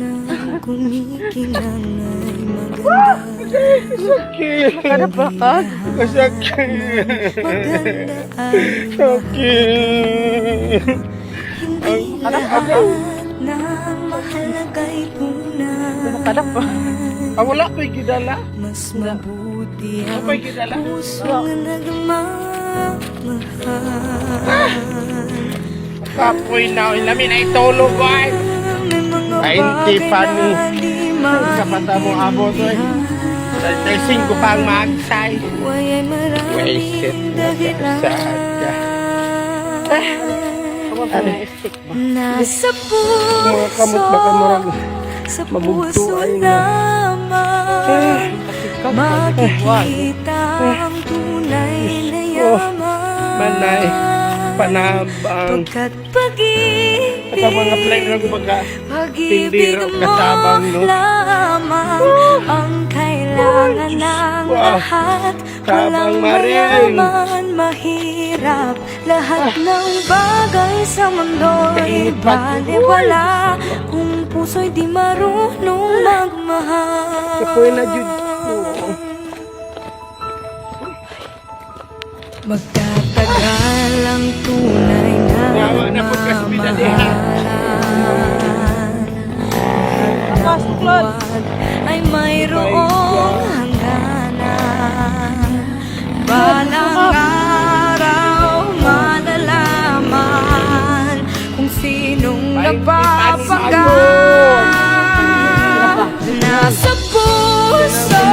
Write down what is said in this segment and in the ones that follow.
ng kumikinang ay maganda. Sakit. Nakadapakag. Sakit. Maganda ay Sakit. hindi lahat ng mahalaga'y tunay. Nakadapa. Wala ko'y gidala. Mas mabuti ang Ako'y gidala. pusong nagmamahal. Kapoy na. Ilamin ay tulog ko ay. May mga Ay, hindi bagay pa ni. na di Kapata mo abo to eh. Sa 5 pa ang maagsay. Buhay ay maraming Wasted na dahilan. Nasa Mga kamot puso, baka marag. sa mabugto puso ay na. lamang makikita ang tunay na yaman. Manay. Panabang. Pagkat pag-ibig, Sa mga play ng baga. pag-ibig Tindiro mo katabang, no? lamang ang kailangan ng Wow. lahat. Tabang Walang maring. mayaman, mahirap. Lahat ng bagay sa mundo'y baliwala kung puso'y di marunong magmahal. Kapoy na jud. Magtatagal ang tunay na Yawa na po kasi bidadihan. pagmamahalan. Ay mayroong hangganan. Balang araw malalaman kung sinong napapagal. Nasa puso,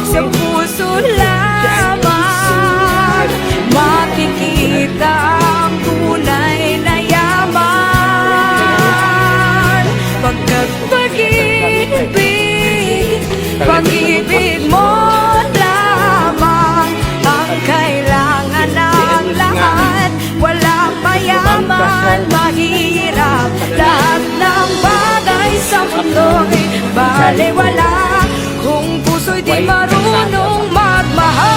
sa puso lamang makikita ang tunay na yaman. Pagkat pag-ibig, pag-ibig mo lamang ang kailangan ng lahat. Walang mayaman, mahirap. Lahat ng bagay sa mundo'y baliwala kung puso'y di marunong magmahal.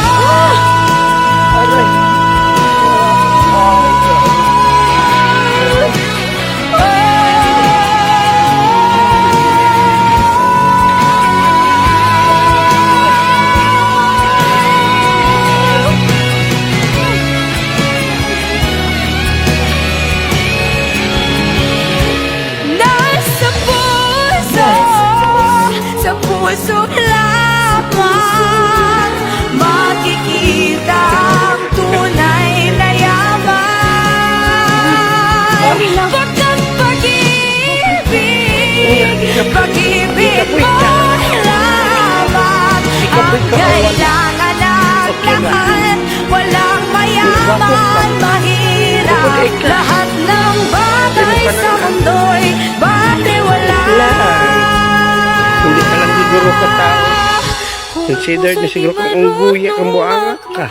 Nasa puso, sa puso lamang makikita ang tunay na yaman. Pagkat pag-ibig, pag-ibig mo lamang ang kailangan ng lahat. Walang mayaman, mahirap. Lahat ng bagay sa mundo'y baliwala. Hindi ka lang siguro katao. Consider na siguro kung ungguya kang buanga ka.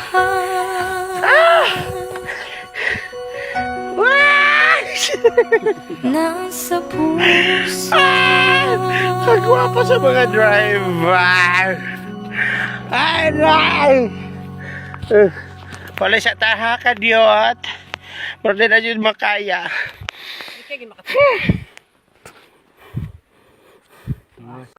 Nasa puso. Kagwapo sa mga driver. Ay, nay! Wala sa taha ka, Diyot. Pero di na yun makaya.